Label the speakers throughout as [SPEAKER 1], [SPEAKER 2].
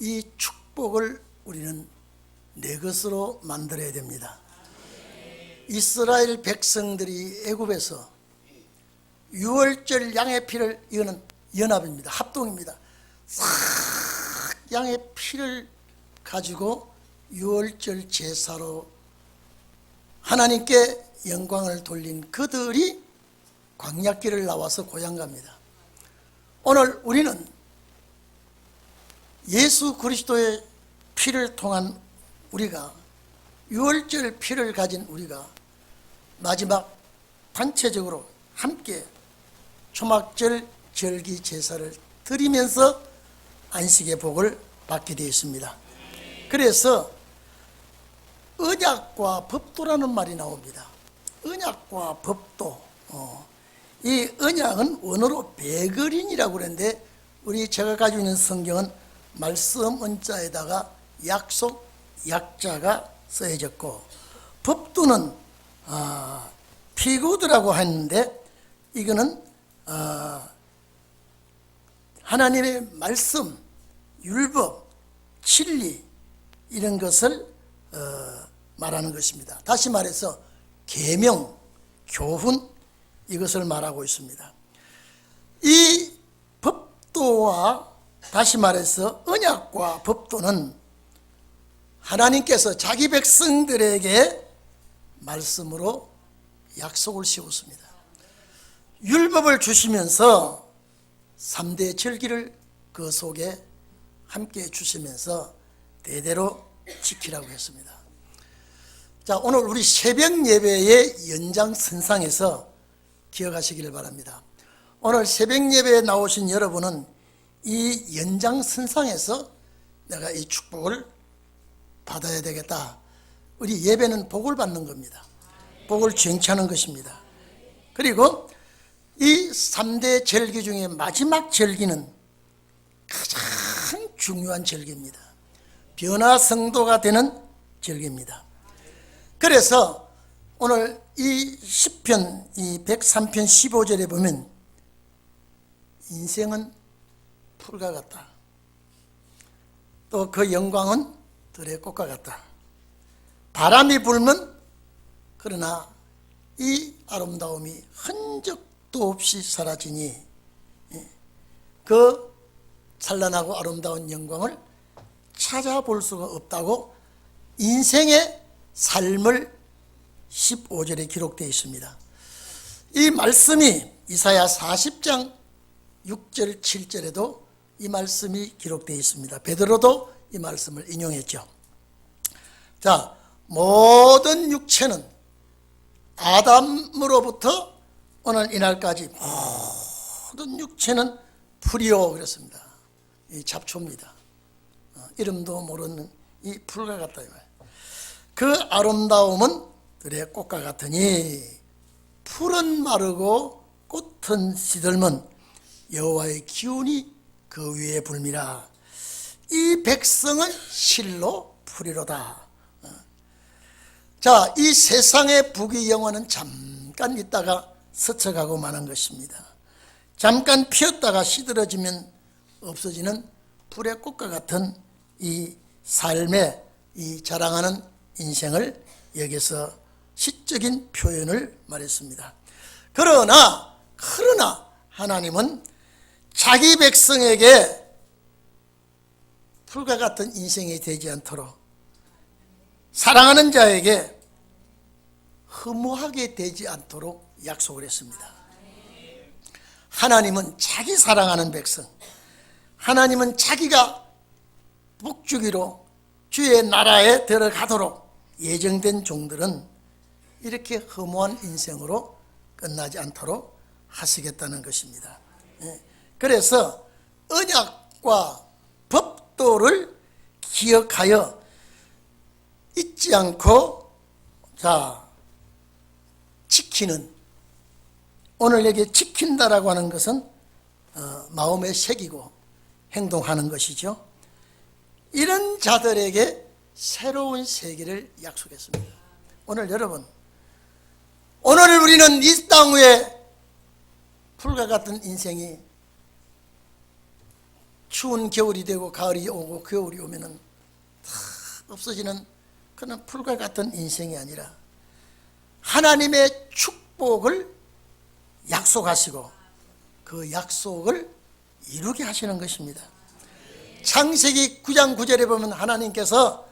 [SPEAKER 1] 이 축복을 우리는 내 것으로 만들어야 됩니다. 이스라엘 백성들이 애굽에서 유월절 양의 피를, 이거는 연합입니다. 합동입니다. 싹 양의 피를 가지고 유월절 제사로 하나님께 영광을 돌린 그들이 광야길을 나와서 고향 갑니다. 오늘 우리는 예수 그리스도의 피를 통한 우리가, 유월절 피를 가진 우리가 마지막 단체적으로 함께 초막절 절기 제사를 드리면서 안식의 복을 받게 되어 있습니다. 그래서 언약과 법도라는 말이 나옵니다. 언약과 법도. 이 언약은 원어로 베거린이라고 그러는데, 제가 가지고 있는 성경은 말씀 언자에다가 약속 약자가 써져있고, 법도는 피구드라고 했는데, 이거는 하나님의 말씀, 율법, 진리 이런 것을 말하는 것입니다. 다시 말해서 계명, 교훈 이것을 말하고 있습니다. 이 법도와, 다시 말해서 언약과 법도는 하나님께서 자기 백성들에게 말씀으로 약속을 세웠습니다. 율법을 주시면서 3대 절기를 그 속에 함께 주시면서 대대로 지키라고 했습니다. 자, 오늘 우리 새벽 예배의 연장선상에서 기억하시기를 바랍니다. 오늘 새벽 예배에 나오신 여러분은 이 연장선상에서 내가 이 축복을 받아야 되겠다. 우리 예배는 복을 받는 겁니다. 복을 쟁취하는 것입니다. 그리고 이 3대 절기 중에 마지막 절기는 가장 중요한 절기입니다. 변화성도가 되는 절기입니다. 그래서 오늘 이 시편, 이 103편 15절에 보면 인생은 풀과 같다. 또 그 영광은 들의 꽃과 같다. 바람이 불면 그러나 이 아름다움이 흔적도 없이 사라지니 그 찬란하고 아름다운 영광을 찾아볼 수가 없다고 인생의 삶을 15절에 기록되어 있습니다. 이 말씀이 이사야 40장 6절 7절에도 이 말씀이 기록되어 있습니다. 베드로도 이 말씀을 인용했죠. 자, 모든 육체는 아담으로부터 오늘 이날까지 모든 육체는 풀이요 그랬습니다. 이 잡초입니다. 이름도 모르는 이 풀과 같다. 그 아름다움은 들의 꽃과 같으니 풀은 마르고 꽃은 시들면 여호와의 기운이 그 위에 불미라. 이 백성은 실로 풀이로다. 자, 이 세상의 부귀영화는 잠깐 있다가 스쳐가고 마는 것입니다. 잠깐 피었다가 시들어지면 없어지는 풀의 꽃과 같은 이 삶의 이 자랑하는 인생을 여기서 시적인 표현을 말했습니다. 그러나 하나님은 자기 백성에게 풀과 같은 인생이 되지 않도록, 사랑하는 자에게 허무하게 되지 않도록 약속을 했습니다. 하나님은 자기 사랑하는 백성, 하나님은 자기가 복주기로 주의 나라에 들어가도록 예정된 종들은 이렇게 허무한 인생으로 끝나지 않도록 하시겠다는 것입니다. 그래서 언약과 법도를 기억하여 잊지 않고 지키는, 오늘 여기 지킨다라고 하는 것은 마음에 새기고 행동하는 것이죠. 이런 자들에게 새로운 세계를 약속했습니다. 오늘 여러분, 오늘 우리는 이 땅 위에 풀과 같은 인생이 추운 겨울이 되고 가을이 오고 겨울이 오면은 다 없어지는 그런 풀과 같은 인생이 아니라 하나님의 축복을 약속하시고 그 약속을 이루게 하시는 것입니다. 창세기 9장 9절에 보면 하나님께서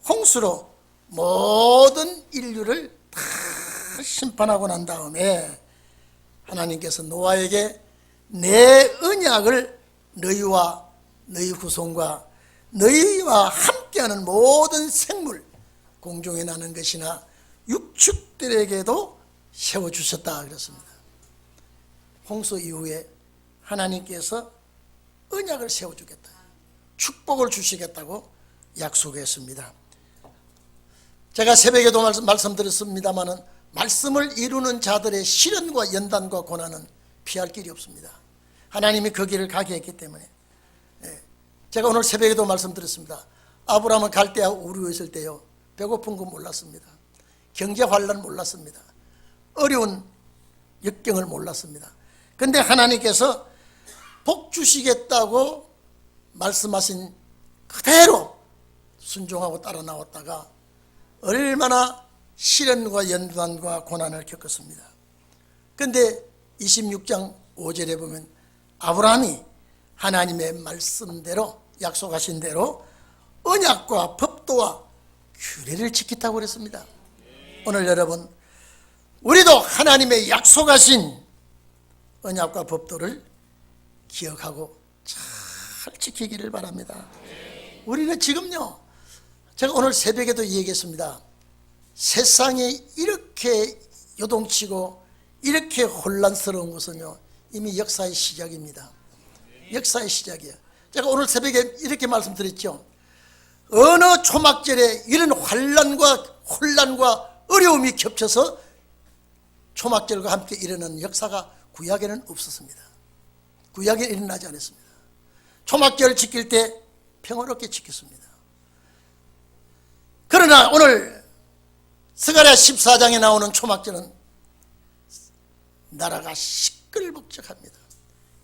[SPEAKER 1] 홍수로 모든 인류를 다 심판하고 난 다음에 하나님께서 노아에게 내 언약을 너희와 너희 후손과 너희와 함께하는 모든 생물, 공중에 나는 것이나 육축들에게도 세워주셨다 그랬습니다. 홍수 이후에 하나님께서 언약을 세워주겠다, 축복을 주시겠다고 약속했습니다. 제가 새벽에도 말씀드렸습니다마는 말씀을 이루는 자들의 시련과 연단과 고난은 피할 길이 없습니다. 하나님이 그 길을 가게 했기 때문에. 제가 오늘 새벽에도 말씀드렸습니다. 아브라함은 갈대아 우르에 있을 때요, 배고픈 거 몰랐습니다. 경제 환란 몰랐습니다. 어려운 역경을 몰랐습니다. 근데 하나님께서 복 주시겠다고 말씀하신 그대로 순종하고 따라 나왔다가 얼마나 시련과 연단과 고난을 겪었습니다. 근데 26장 5절에 보면 아브라함이 하나님의 말씀대로 약속하신 대로 언약과 법도와 규례를 지켰다고 그랬습니다. 오늘 여러분, 우리도 하나님의 약속하신 언약과 법도를 기억하고 잘 지키기를 바랍니다. 우리는 지금요, 제가 오늘 새벽에도 얘기했습니다. 세상이 이렇게 요동치고 이렇게 혼란스러운 것은요, 이미 역사의 시작입니다. 역사의 시작이에요. 제가 오늘 새벽에 이렇게 말씀드렸죠. 어느 초막절에 이런 환란과 혼란과 어려움이 겹쳐서 초막절과 함께 일어나는 역사가 구약에는 없었습니다. 구약에 일어나지 않았습니다. 초막절 지킬 때 평화롭게 지켰습니다. 그러나 오늘 스가랴 14장에 나오는 초막절은 나라가 시끌벅적합니다.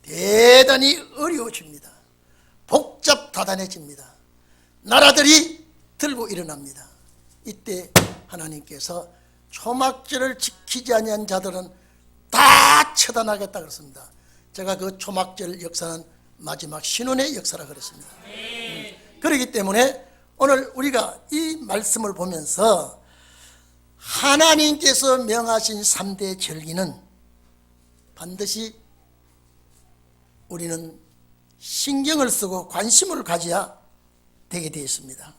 [SPEAKER 1] 대단히 어려워집니다. 복잡다단해집니다. 나라들이 들고 일어납니다. 이때 하나님께서 초막절을 지키지 아니한 자들은 다 처단하겠다 그랬습니다. 제가 그 초막절 역사는 마지막 신혼의 역사라 그랬습니다. 그렇기 때문에 오늘 우리가 이 말씀을 보면서 하나님께서 명하신 3대 절기는 반드시 우리는 신경을 쓰고 관심을 가져야 되게 되어 있습니다.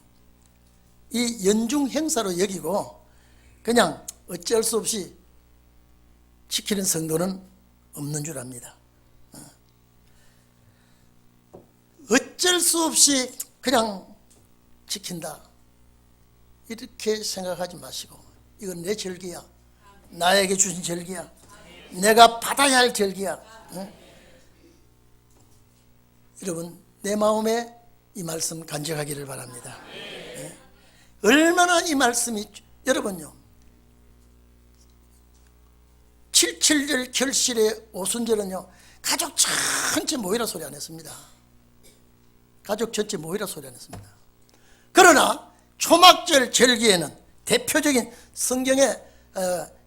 [SPEAKER 1] 이 연중 행사로 여기고 그냥 어쩔 수 없이 지키는 성도는 없는 줄 압니다. 어쩔 수 없이 그냥 지킨다, 이렇게 생각하지 마시고, 이건 내 절기야, 나에게 주신 절기야, 내가 받아야 할 절기야. 여러분, 내 마음에 이 말씀 간직하기를 바랍니다. 얼마나 이 말씀이, 여러분요, 77절 결실의 오순절은요, 가족 전체 모이라 소리 안 했습니다. 가족 전체 모이라 소리 안 했습니다. 그러나 초막절 절기에는 대표적인 성경에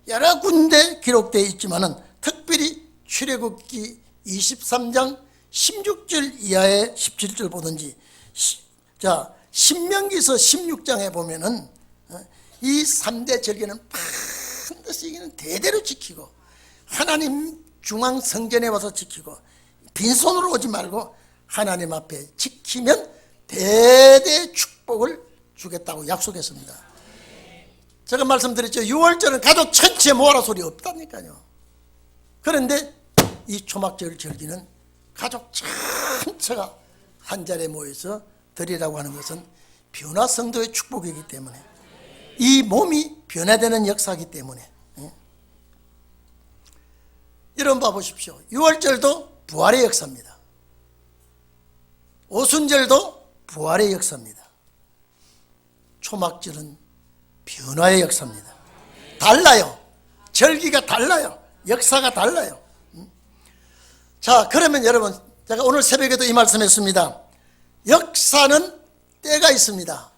[SPEAKER 1] 여러 군데 기록되어 있지만은 특별히 출애굽기 23장 16절 이하의 17절 보든지, 자, 신명기서 16장에 보면은 이 3대 절기는 반드시 이기는 대대로 지키고, 하나님 중앙 성전에 와서 지키고, 빈손으로 오지 말고 하나님 앞에 지키면 대대 축복을 주겠다고 약속했습니다. 제가 말씀드렸죠. 6월절은 가족 전체 모아라 소리 없다니까요. 그런데 이 초막절 절기는 가족 전체가 한 자리에 모여서 드리라고 하는 것은 변화 성도의 축복이기 때문에, 이 몸이 변화되는 역사이기 때문에. 여러분 봐보십시오. 6월절도 부활의 역사입니다. 오순절도 부활의 역사입니다. 초막절은 변화의 역사입니다. 달라요. 절기가 달라요. 역사가 달라요. 자, 그러면 여러분, 제가 오늘 새벽에도 이 말씀했습니다. 역사는 때가 있습니다.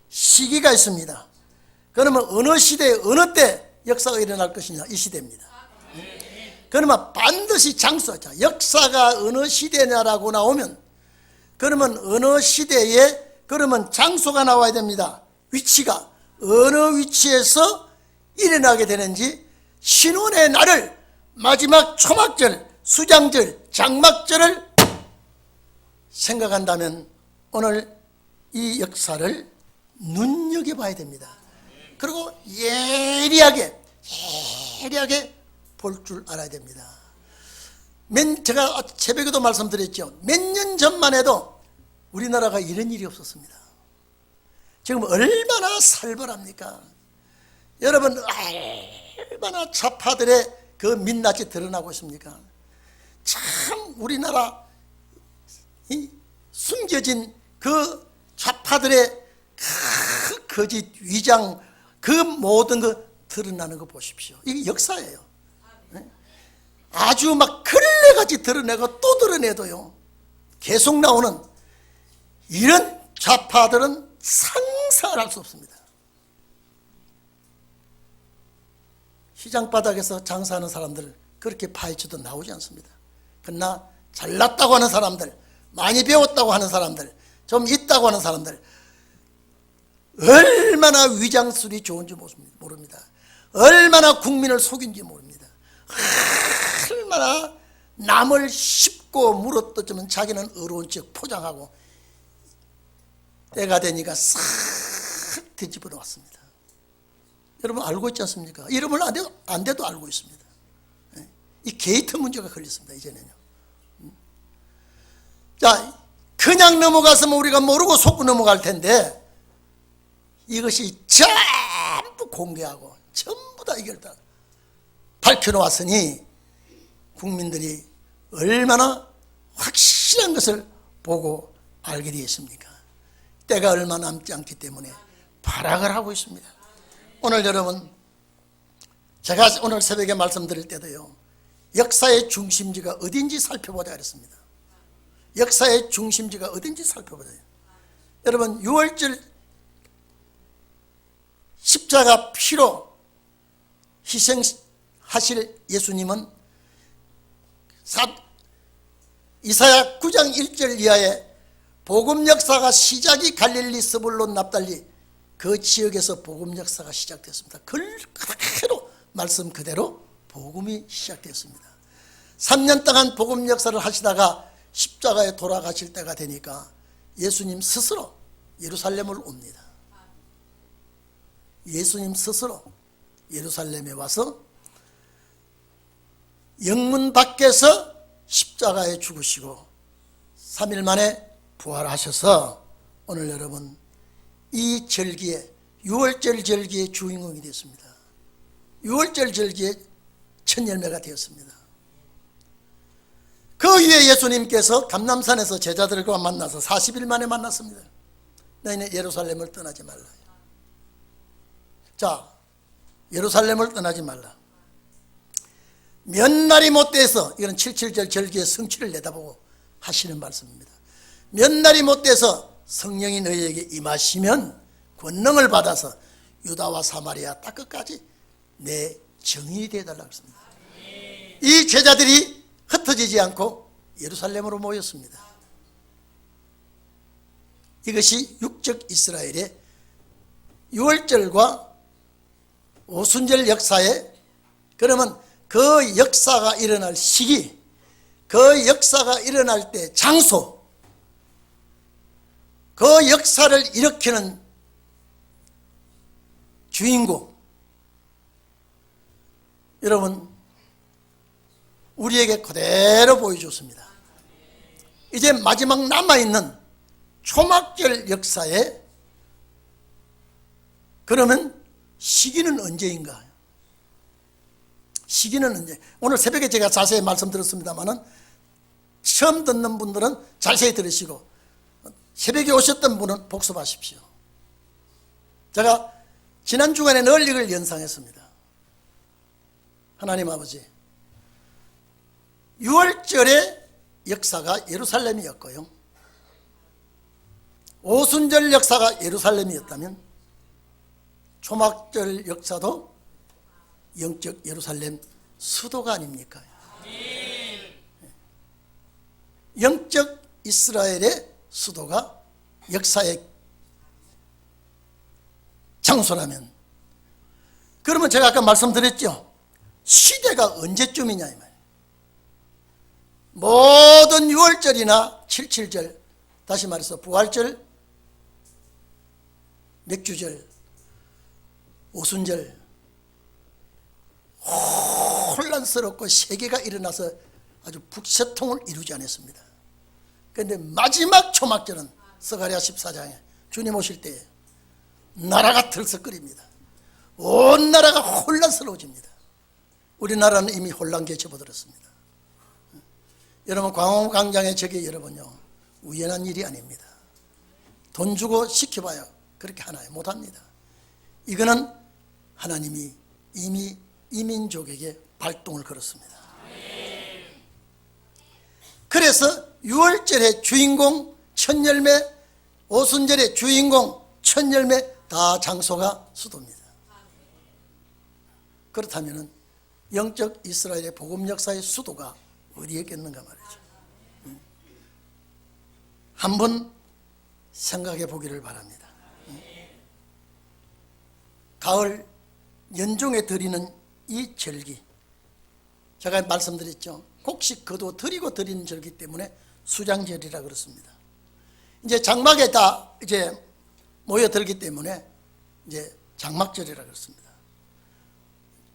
[SPEAKER 1] 시기가 있습니다. 그러면 어느 시대에 어느 때 역사가 일어날 것이냐, 이 시대입니다. 그러면 반드시 장소자, 역사가 어느 시대냐라고 나오면 그러면 어느 시대에 그러면 장소가 나와야 됩니다. 위치가 어느 위치에서 일어나게 되는지, 신혼의 날을 마지막 초막절, 수장절, 장막절을 생각한다면 오늘 이 역사를 눈여겨봐야 됩니다. 그리고 예리하게 볼 줄 알아야 됩니다. 제가 새벽에도 말씀드렸죠. 몇 년 전만 해도 우리나라가 이런 일이 없었습니다. 지금 얼마나 살벌합니까? 여러분, 얼마나 좌파들의 그 민낯이 드러나고 있습니까? 참 우리나라 숨겨진 그 좌파들의 그 거짓 위장, 그 모든 거 드러나는 거 보십시오. 이게 역사예요. 아주 막 걸레같이 드러내고 또 드러내도요, 계속 나오는 이런 좌파들은 상상을 할 수 없습니다. 시장 바닥에서 장사하는 사람들 그렇게 파헤쳐도 나오지 않습니다. 그러나 잘났다고 하는 사람들, 많이 배웠다고 하는 사람들, 좀 있다고 하는 사람들, 얼마나 위장술이 좋은지 모릅니다. 얼마나 국민을 속인지 모릅니다. 얼마나 남을 씹고 물어뜯으면 자기는 의로운 척 포장하고 때가 되니까 싹 뒤집어 놓았습니다. 여러분 알고 있지 않습니까? 이름을 안 돼도 알고 있습니다. 이 게이트 문제가 걸렸습니다. 이제는요. 자, 그냥 넘어갔으면 우리가 모르고 속고 넘어갈 텐데 이것이 전부 공개하고 전부 다 이걸 다 밝혀놓았으니 국민들이 얼마나 확실한 것을 보고 알게 되었습니까? 때가 얼마 남지 않기 때문에 발악을 하고 있습니다. 오늘 여러분, 제가 오늘 새벽에 말씀드릴 때도요, 역사의 중심지가 어딘지 살펴보자 그랬습니다. 역사의 중심지가 어딘지 살펴보자. 여러분, 6월절 십자가 피로 희생하실 예수님은 이사야 9장 1절 이하에 복음 역사가 시작이 갈릴리, 스불론, 납달리 그 지역에서 복음 역사가 시작됐습니다. 그대로 말씀 그대로 복음이 시작됐습니다. 3년 동안 복음 역사를 하시다가 십자가에 돌아가실 때가 되니까 예수님 스스로 예루살렘을 옵니다. 예수님 스스로 예루살렘에 와서 영문 밖에서 십자가에 죽으시고 3일 만에 부활하셔서 오늘 여러분 이 절기에 6월절 절기의 주인공이 되었습니다. 6월절 절기의 첫 열매가 되었습니다. 그 위에 예수님께서 감람산에서 제자들과 만나서 40일 만에 만났습니다. 너희는 예루살렘을 떠나지 말라. 자, 예루살렘을 떠나지 말라. 몇 날이 못 돼서, 이건 77절 절기의 성취를 내다보고 하시는 말씀입니다. 몇 날이 못 돼서 성령이 너희에게 임하시면 권능을 받아서 유다와 사마리아 땅 끝까지 내 증인이 되어달라고 했습니다. 이 제자들이 흩어지지 않고 예루살렘으로 모였습니다. 이것이 육적 이스라엘의 6월절과 오순절 역사에, 그러면 그 역사가 일어날 시기, 그 역사가 일어날 때 장소, 그 역사를 일으키는 주인공, 여러분 우리에게 그대로 보여줬습니다. 이제 마지막 남아있는 초막절 역사에 그러면 시기는 언제인가? 시기는 언제? 오늘 새벽에 제가 자세히 말씀드렸습니다만은 처음 듣는 분들은 자세히 들으시고 새벽에 오셨던 분은 복습하십시오. 제가 지난 주간에 늘 이걸 연상했습니다. 하나님 아버지, 6월절의 역사가 예루살렘이었고요, 오순절 역사가 예루살렘이었다면 초막절 역사도 영적 예루살렘 수도가 아닙니까? 영적 이스라엘의 수도가 역사의 장소라면, 그러면 제가 아까 말씀드렸죠, 시대가 언제쯤이냐 이 말이에요. 모든 6월절이나 77절, 다시 말해서 부활절, 맥주절, 오순절, 혼란스럽고 세계가 일어나서 아주 북새통을 이루지 않았습니다. 그런데 마지막 초막절은 스가랴 14장에 주님 오실 때 나라가 들썩거립니다. 온 나라가 혼란스러워집니다. 우리나라는 이미 혼란기에 접어들었습니다. 여러분, 광화문광장에 저게 여러분요, 우연한 일이 아닙니다. 돈 주고 시켜봐요, 그렇게 하나요? 못합니다. 이거는 하나님이 이미 이민족에게 발동을 걸었습니다. 그래서 6월절의 주인공 천열매, 오순절의 주인공 천열매, 다 장소가 수도입니다. 그렇다면 영적 이스라엘의 복음 역사의 수도가 어디에 있겠는가 말이죠. 한번 생각해 보기를 바랍니다. 가을 연중에 드리는 이 절기, 제가 말씀드렸죠, 곡식 거두 드리고 드리는 절기 때문에 수장절이라 그렇습니다. 이제 장막에 다 이제 모여들기 때문에 이제 장막절이라 그렇습니다.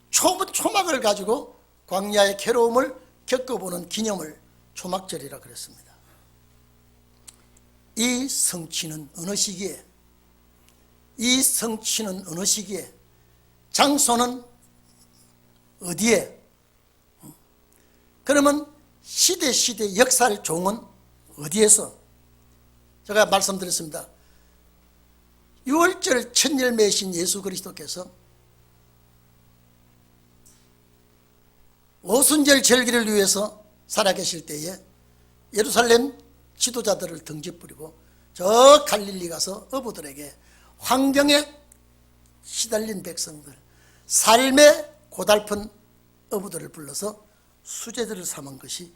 [SPEAKER 1] 초막을 가지고 광야의 괴로움을 겪어보는 기념을 초막절이라 그랬습니다. 이 성취는 어느 시기에, 이 성취는 어느 시기에, 장소는 어디에? 그러면 시대 역사를 종은 어디에서? 제가 말씀드렸습니다. 6월절 천열매이신 예수 그리스도께서 오순절 절기를 위해서 살아계실 때에 예루살렘 지도자들을 등지뿌리고 저 갈릴리 가서 어부들에게, 환경에 시달린 백성들, 삶의 고달픈 어부들을 불러서 수제들을 삼은 것이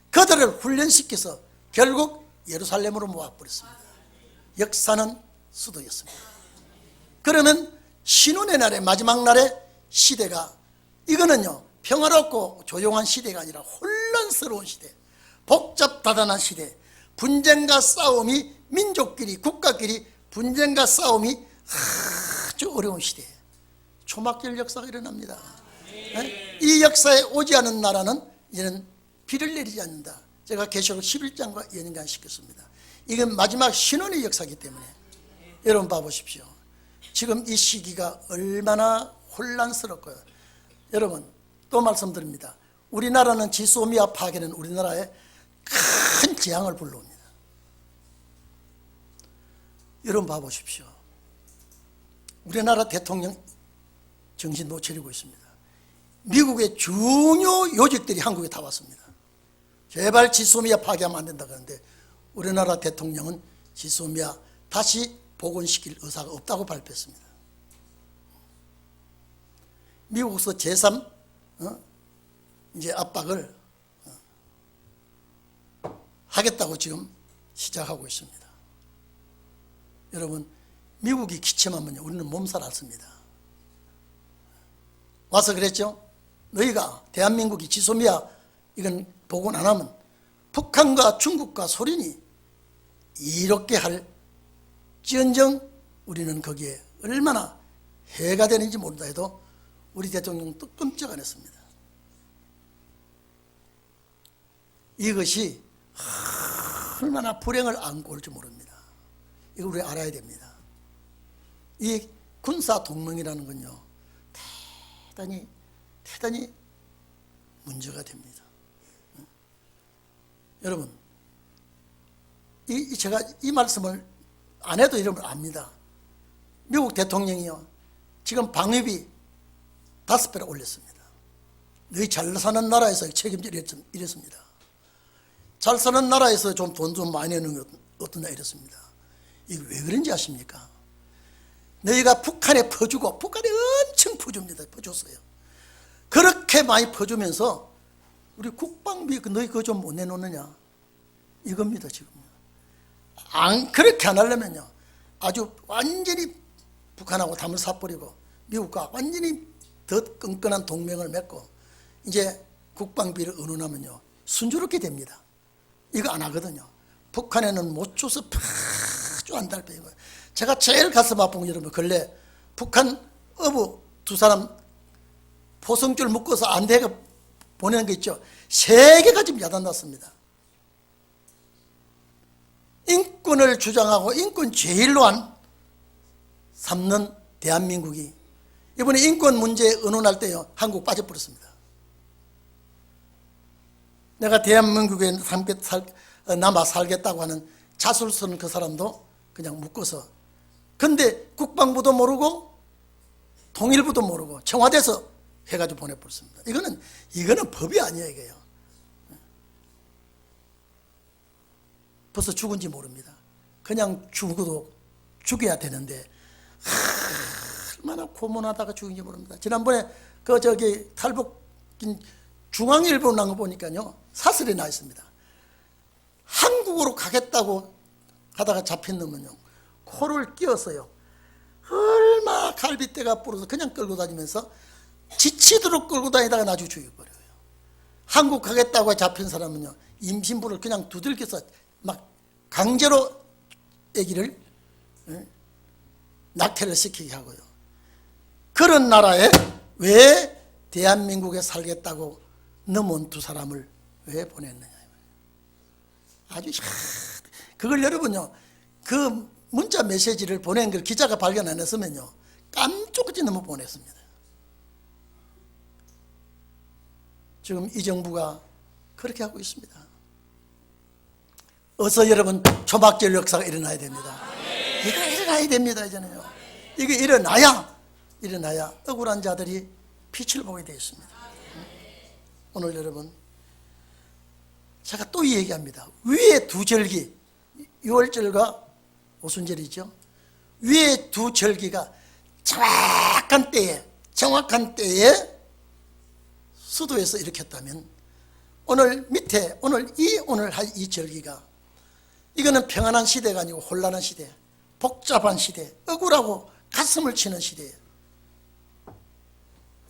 [SPEAKER 1] 그들을 훈련시켜서 결국 예루살렘으로 모아버렸습니다. 역사는 수도였습니다. 그러면 신혼의 날에, 마지막 날의 시대가, 이거는요 평화롭고 조용한 시대가 아니라 혼란스러운 시대, 복잡다단한 시대, 분쟁과 싸움이, 민족끼리 국가끼리 분쟁과 싸움이 아주 어려운 시대, 초막절 역사가 일어납니다. 이 역사에 오지 않은 나라는 이제는 비를 내리지 않는다. 제가 계시록 11장과 연관시켰습니다. 이건 마지막 신혼의 역사이기 때문에 여러분 봐보십시오. 지금 이 시기가 얼마나 혼란스럽고요. 여러분 또 말씀드립니다. 우리나라는 지소미아 파괴는 우리나라에 큰 재앙을 불러옵니다. 여러분 봐보십시오. 우리나라 대통령 정신 못 차리고 있습니다. 미국의 중요 요직들이 한국에 다 왔습니다. 제발 지소미아 파괴하면 안 된다 그러는데 우리나라 대통령은 지소미아 다시 복원시킬 의사가 없다고 발표했습니다. 미국에서 제3 이제 압박을 하겠다고 지금 시작하고 있습니다. 여러분, 미국이 기침하면요 우리는 몸살 앓습니다. 와서 그랬죠. 너희가 대한민국이 지소미아 이건 복원 안 하면 북한과 중국과 소련이 이렇게 할지언정 우리는 거기에 얼마나 해가 되는지 모른다 해도 우리 대통령은 또 끔찍 안 했습니다. 이것이 얼마나 불행을 안고 올지 모릅니다. 이거 우리 알아야 됩니다. 이 군사 동맹이라는 건요 대단히 문제가 됩니다. 여러분, 제가 이 말씀을 안 해도 여러분 압니다. 미국 대통령이요 지금 방위비 5배로 올렸습니다. 너희 잘 사는 나라에서 책임지라 이랬습니다. 잘 사는 나라에서 좀 돈 좀 많이 내는 게 어떠냐 이랬습니다. 이게 왜 그런지 아십니까? 너희가 북한에 퍼주고, 북한에 엄청 퍼줍니다. 퍼줬어요. 그렇게 많이 퍼주면서 우리 국방비 너희 그거 좀 못 내놓느냐, 이겁니다. 지금 안 그렇게 안 하려면요, 아주 완전히 북한하고 담을 사버리고 미국과 완전히 더 끈끈한 동맹을 맺고 이제 국방비를 의논하면요 순조롭게 됩니다. 이거 안 하거든요. 북한에는 못 줘서 아주 안달배인 거예요. 제가 제일 가슴 아픈 건 여러분, 근래 북한 어부 두 사람 포성줄 묶어서 안대가 보내는 거 있죠. 3개가 지금 야단났습니다. 인권을 주장하고 인권 제일로 삼는 대한민국이 이번에 인권 문제에 의논할 때요 한국 빠져버렸습니다. 내가 대한민국에 남아 살겠다고 하는 자술서는 그 사람도 그냥 묶어서, 근데 국방부도 모르고 통일부도 모르고 청와대에서 해가지고 보내버렸습니다. 이거는 법이 아니에요. 이게요. 벌써 죽은지 모릅니다. 그냥 죽어도 죽여야 되는데 얼마나 고문하다가 죽은지 모릅니다. 지난번에 탈북 중앙일보 난 거 보니까요 사설이 나 있습니다. 한국으로 가겠다고 하다가 잡힌 놈은요 코를 끼었어요. 얼마나 갈비뼈가 부러서 그냥 끌고 다니면서 지치도록 끌고 다니다가 나중에 죽여버려요. 한국 가겠다고 잡힌 사람은요 임신부를 그냥 두들겨서 막 강제로 아기를 낙태를 시키게 하고요. 그런 나라에 왜 대한민국에 살겠다고 넘어온 두 사람을 왜 보냈느냐. 아주 그걸 여러분요 그 문자 메시지를 보낸 걸 기자가 발견 안 했으면요 깜짝같이 넘어 보냈습니다. 지금 이 정부가 그렇게 하고 있습니다. 어서 여러분 초막절 역사가 일어나야 됩니다. 이거 일어나야 됩니다. 이제는요 이게 일어나야 억울한 자들이 빛을 보게 되어 있습니다. 오늘 여러분 제가 또 이 얘기합니다. 위에 두 절기, 유월절과 오순절이죠. 위에 두 절기가 정확한 때에 수도에서 일으켰다면 오늘 할 이 절기가 이거는 평안한 시대가 아니고 혼란한 시대, 복잡한 시대, 억울하고 가슴을 치는 시대에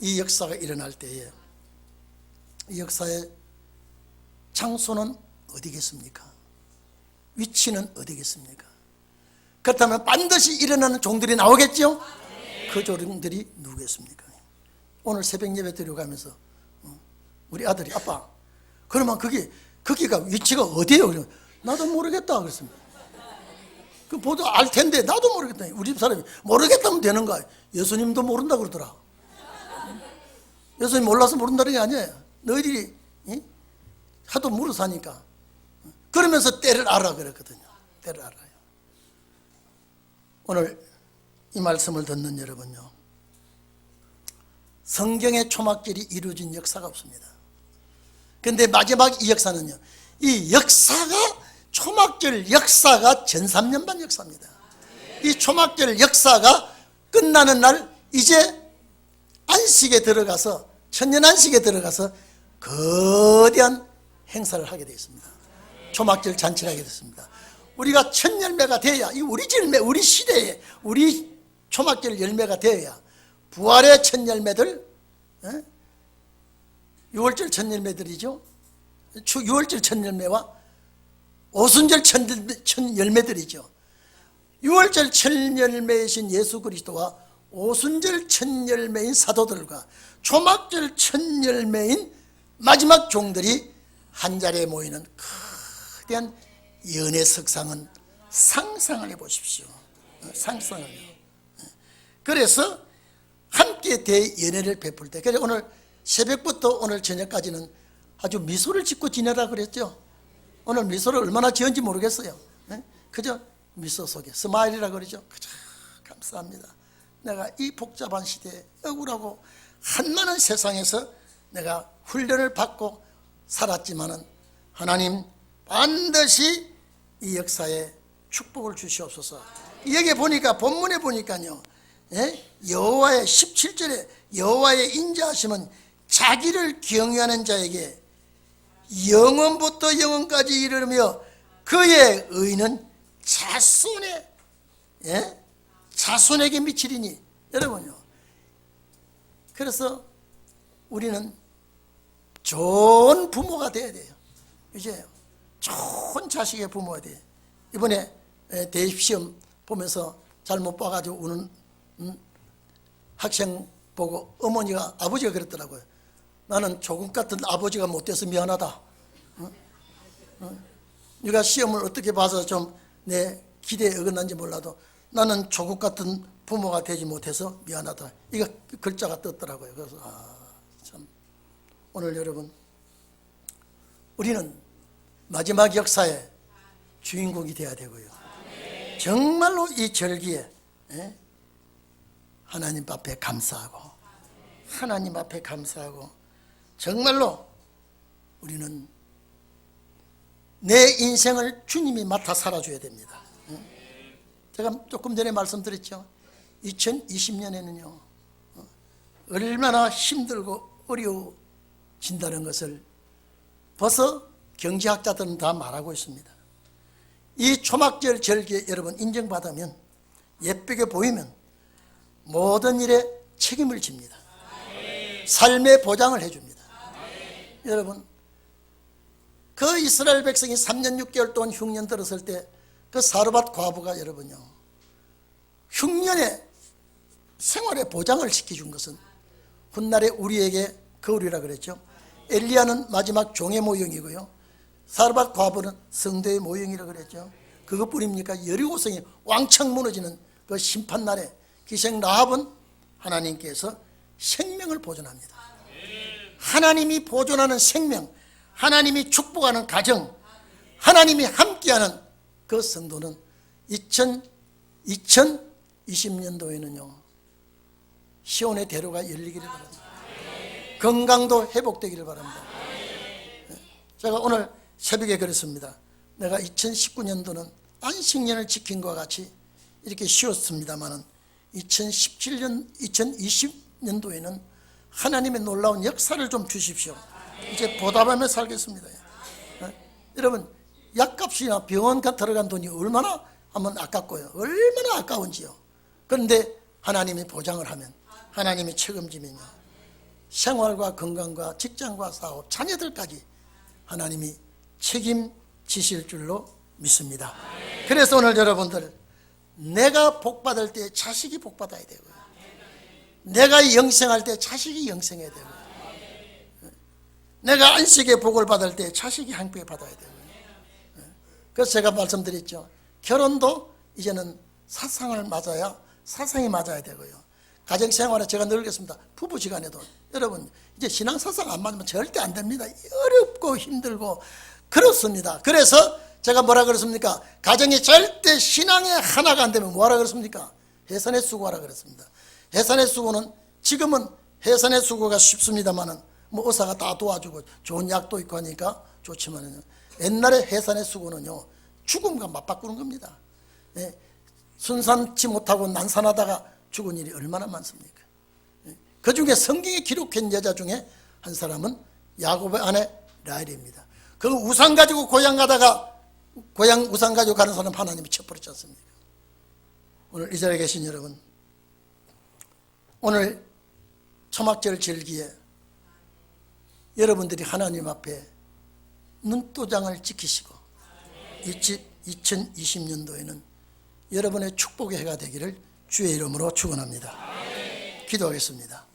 [SPEAKER 1] 이 역사가 일어날 때에 이 역사의 장소는 어디겠습니까? 위치는 어디겠습니까? 그렇다면 반드시 일어나는 종들이 나오겠죠? 그 종들이 누구겠습니까? 오늘 새벽 예배 드려가면서 우리 아들이 아빠 그러면 거기가 위치가 어디예요? 나도 모르겠다 그랬습니다. 그 보도 알 텐데 나도 모르겠다. 우리 집 사람이 모르겠다면 되는 거야. 예수님도 모른다 그러더라. 예수님 몰라서 모른다는 게 아니에요. 너희들이 하도 물어 사니까 그러면서 때를 알아 그랬거든요. 때를 알아요. 오늘 이 말씀을 듣는 여러분요 성경의 초막절이 이루어진 역사가 없습니다. 그런데 마지막 이 역사는요 이 역사가 초막절 역사가 전삼년반 역사입니다. 이 초막절 역사가 끝나는 날 이제 안식에 들어가서 천년 안식에 들어가서 거대한 행사를 하게 되어 있습니다. 초막절 잔치를 하게 됐습니다. 우리가 첫 열매가 되어야 우리 시대에 우리 초막절 열매가 되어야 부활의 첫 열매들 6월절 첫 열매들이죠. 6월절 첫 열매와 오순절 첫 열매들이죠. 6월절 첫 열매이신 예수 그리스도와 오순절 첫 열매인 사도들과 초막절 첫 열매인 마지막 종들이 한자리에 모이는 거대한 연애 석상은 상상을 해보십시오. 상상을요. 그래서 함께 대연애를 베풀 때, 그래서 오늘 새벽부터 오늘 저녁까지는 아주 미소를 짓고 지내라 그랬죠. 오늘 미소를 얼마나 지은지 모르겠어요. 그저 미소 속에 스마일이라 그러죠. 그저 감사합니다. 내가 이 복잡한 시대에 억울하고 한많은 세상에서 내가 훈련을 받고 살았지만은 하나님 반드시 이 역사에 축복을 주시옵소서. 여기 보니까 본문에 보니까요, 여호와의 17절에 여호와의 인자하심은 자기를 경외하는 자에게 영원부터 영원까지 이르며 그의 의는 자손에게 미치리니. 여러분요, 그래서 우리는 좋은 부모가 돼야 돼요. 이제 좋은 자식의 부모가 돼요. 이번에 대입시험 보면서 잘못 봐가지고 우는 학생 보고 어머니가, 아버지가 그랬더라고요. 나는 조국 같은 아버지가 못돼서 미안하다. 네가 시험을 어떻게 봐서 좀 내 기대에 어긋난지 몰라도 나는 조국 같은 부모가 되지 못해서 미안하다. 이거 글자가 떴더라고요. 그래서 참, 오늘 여러분, 우리는 마지막 역사의 주인공이 되어야 되고요. 정말로 이 절기에 하나님 앞에 감사하고, 하나님 앞에 감사하고, 정말로 우리는 내 인생을 주님이 맡아 살아줘야 됩니다. 제가 조금 전에 말씀드렸죠. 2020년에는요 얼마나 힘들고 어려워진다는 것을 벌써 경제학자들은 다 말하고 있습니다. 이 초막절 절기에 여러분 인정받으면, 예쁘게 보이면 모든 일에 책임을 집니다. 삶의 보장을 해줍니다. 여러분, 그 이스라엘 백성이 3년 6개월 동안 흉년 들었을 때 그 사르밧 과부가 여러분요, 흉년의 생활의 보장을 시켜준 것은 훗날에 우리에게 거울이라 그랬죠. 엘리야는 마지막 종의 모형이고요, 사르밧 과부는 성도의 모형이라 그랬죠. 그것뿐입니까? 여리고성이 왕창 무너지는 그 심판날에 기생 라합은 하나님께서 생명을 보존합니다. 하나님이 보존하는 생명, 하나님이 축복하는 가정, 하나님이 함께하는 그 성도는 2020년도에는요 시온의 대로가 열리기를 바랍니다. 건강도 회복되기를 바랍니다. 제가 오늘 새벽에 그랬습니다. 내가 2019년도는 안식년을 지킨 것과 같이 이렇게 쉬었습니다마는 2020년도에는 하나님의 놀라운 역사를 좀 주십시오. 이제 보답하며 살겠습니다. 여러분, 약값이나 병원 들어간 돈이 얼마나 하면 아깝고요, 얼마나 아까운지요. 그런데 하나님이 보장을 하면, 하나님이 책임지면요, 생활과 건강과 직장과 사업, 자녀들까지 하나님이 책임지실 줄로 믿습니다. 그래서 오늘 여러분들, 내가 복받을 때 자식이 복받아야 되고요, 내가 영생할 때 자식이 영생해야 되고요, 내가 안식의 복을 받을 때 자식이 함께 받아야 되고요. 그래서 제가 말씀드렸죠. 결혼도 이제는 사상을 맞아야, 사상이 맞아야 되고요. 가정생활에 제가 늘 그랬습니다. 부부지간에도 여러분, 이제 신앙사상 안 맞으면 절대 안 됩니다. 어렵고 힘들고 그렇습니다. 그래서 제가 뭐라 그랬습니까? 가정이 절대 신앙의 하나가 안 되면 뭐라 그랬습니까? 해산의 수고하라 그랬습니다. 해산의 수고는, 지금은 해산의 수고가 쉽습니다만은 뭐 의사가 다 도와주고 좋은 약도 있고 하니까 좋지만은요, 옛날에 해산의 수고는요 죽음과 맞바꾸는 겁니다. 순산치 못하고 난산하다가 죽은 일이 얼마나 많습니까? 그 중에 성경에 기록한 여자 중에 한 사람은 야곱의 아내 라헬입니다. 그 우상 가지고 고향 가다가, 고향 우상 가지고 가는 사람 하나님이 쳐버렸지 않습니까? 오늘 이 자리에 계신 여러분, 오늘 초막절 절기에 여러분들이 하나님 앞에 눈도장을 지키시고 2020년도에는 여러분의 축복의 해가 되기를 주의 이름으로 축원합니다. 기도하겠습니다.